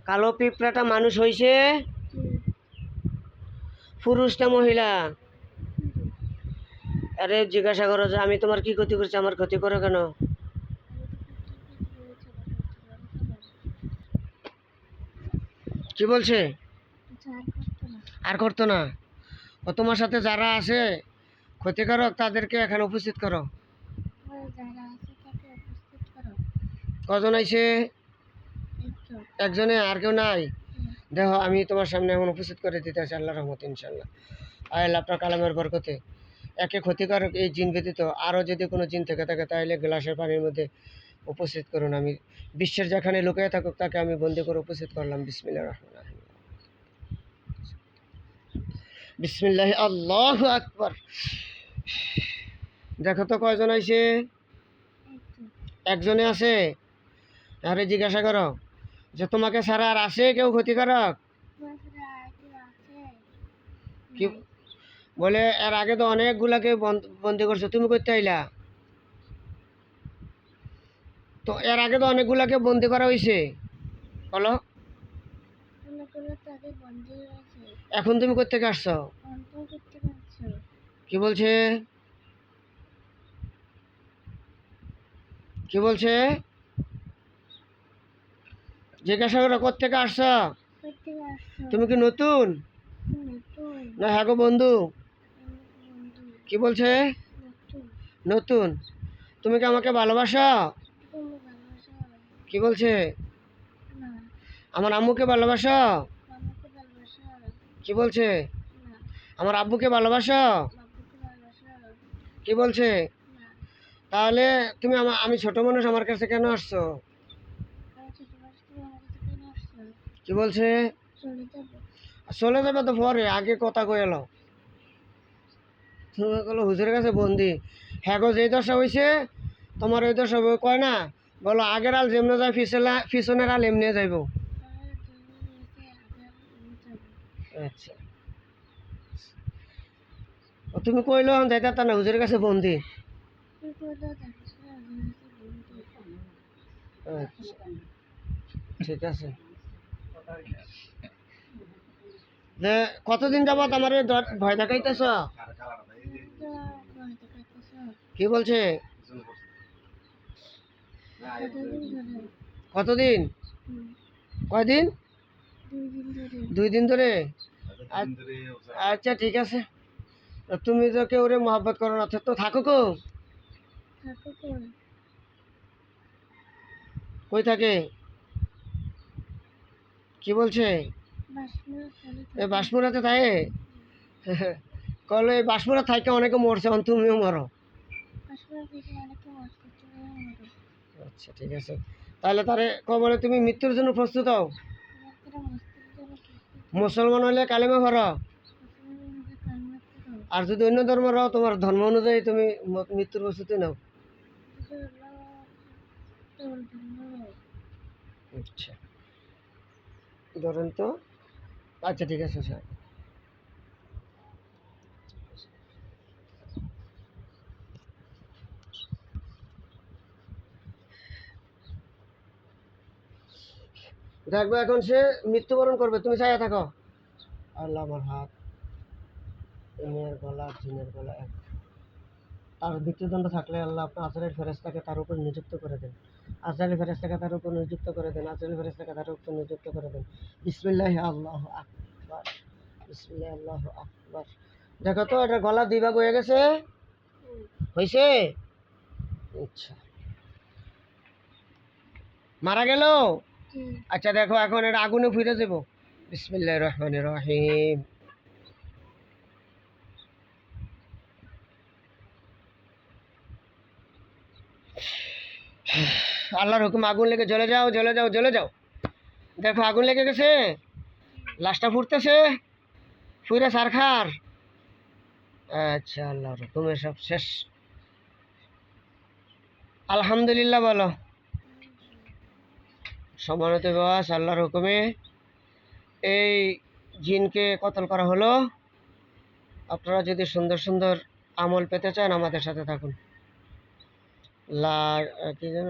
কালো পিঁপড়াটা মানুষ হইছে, পুরুষ না মহিলা? আরে জিজ্ঞাসা করো যে আমি তোমার কি ক্ষতি করছি, আমার ক্ষতি করো কেন? কি বলছে? আর করতো না? ও তোমার সাথে যারা আছে ক্ষতিকারক তাদেরকে এখানে উপস্থিত করো। কজন আইছে? একজনে, আর কেউ নাই? দেখো আমি তোমার সামনে এখন উপস্থিত করে দিতে আছি আল্লাহর রহমত ইনশাল্লাহ। আল্লাহ আপনার কালামের বরকতে একে ক্ষতিকারক এই জিন ব্যতীত আরও যদি কোনো জিন থেকে থাকে তাহলে গ্লাসের পানির মধ্যে উপস্থিত করুন। আমি বিশ্বের যেখানে লুকিয়ে থাকুক তাকে আমি বন্দি করে উপস্থিত করলাম। বিসমিল্লাহির রহমানির রহিম। বিসমিল্লাহ, আল্লাহু আকবার। দেখো তো কয়জন আইছে? একজনে আছে। আরে জিজ্ঞাসা করো যে তোমাকে ছাড়া আর আছে কেউ ক্ষতিকারক? কি বলে? এর আগে তো অনেকগুলাকে বন্দি করছো, তুমি করতে আইলা? তো এর আগে তো অনেকগুলাকে বন্দি করা হয়েছে, বলো। এখন তুমি কোত্থেকে আসছো? কি বলছে? কি বলছে? জিজ্ঞাসা করো কোত্থেকে আসছো? তুমি কি নতুন না হ্যাঁ গো বন্ধু? কি বলছে? নতুন। তুমি কি আমাকে ভালোবাসো? কি বলছে? আমার আম্মুকে ভালোবাসো? কি বলছে? আমার আব্বুকে ভালোবাসো? কি বলছে? তাহলে তুমি আমি ছোট মানুষ, আমার কাছে কেন আসছো? কি বলছে? চলে যাবে তো পরে, আগে কথা কয়ে এলো। তুমি বলো হুজুরের কাছে বন্দি। হ্যাঁ গো, যেই দশা হয়েছে তোমার ওই দশা কয় না, বলো আগের আল যেমনে যায় পিছনের আল এমনি যাইব। আচ্ছা, তুমি কইলো যাইতে তা না হুজুরের কাছে বন্দি। আচ্ছা, ঠিক আছে। যে কতদিন যাবত আমার ভয় দেখাইতেছ? কি বলছে? কতদিন? কয়দিন? 2 দিন ধরে? আচ্ছা ঠিক আছে। তুমি তো কেউ রে মহব্বত করো না, তো থাকো কো? কই থাকে? কি বলছে? এই বাসমুরাতে থাকে? কল এই বাসমুরা থাইকে অনেকে মরছে, তুমিও মরো। আচ্ছা ঠিক আছে। তাহলে তারে কবরে তুমি মৃত্যুর জন্য প্রস্তুত হও। মুসলমান হলে কালেমা পড়ো, আর যদি অন্য ধর্ম রাও তোমার ধর্ম অনুযায়ী তুমি মৃত্যুর প্রস্তুতি নাও। আচ্ছা ধরেন তো। আচ্ছা ঠিক আছে স্যার। দেখবো এখন সে মৃত্যুবরণ করবে, তুমি চাইয়া থাকো। আল্লাহ আমার হাত, মেয়ের গলা, জিনের গলা এক। তার মৃত্যুদণ্ড থাকলে আল্লাহ আপনার আজরাইল ফেরেশতাকে তার উপর নিযুক্ত করে দেন। আজরাইল ফেরেশতাকে তার উপর নিযুক্ত করে দেন। আজরাইল ফেরেশতাকে তার উপর নিযুক্ত করে দেন। বিসমিল্লাহি আল্লাহু আকবার। বিসমিল্লাহি আল্লাহু আকবার। দেখো তো এটা গলা 2 ভাগ হয়ে গেছে, হয়েছে? আচ্ছা, মারা গেল? আচ্ছা দেখো এখন এটা আগুনে ফিরে যাব। বিসমিল্লাহির রহমানির রহিম। আল্লাহর হুকুম, আগুন লেগে জ্বলে যাও, জ্বলে যাও, জ্বলে যাও। দেখো আগুন লেগে গেছে, লাশটা ফুটতেছে, ফুইরা সারখার। আচ্ছা আল্লাহর হুকুমে সব শেষ। আলহামদুলিল্লাহ বলো। সম্মানিত বাস, আল্লাহর হুকুমে এই জিনকে কতল করা হলো। আপনারা যদি সুন্দর সুন্দর আমল পেতে চান আমাদের সাথে থাকুন। কি যেন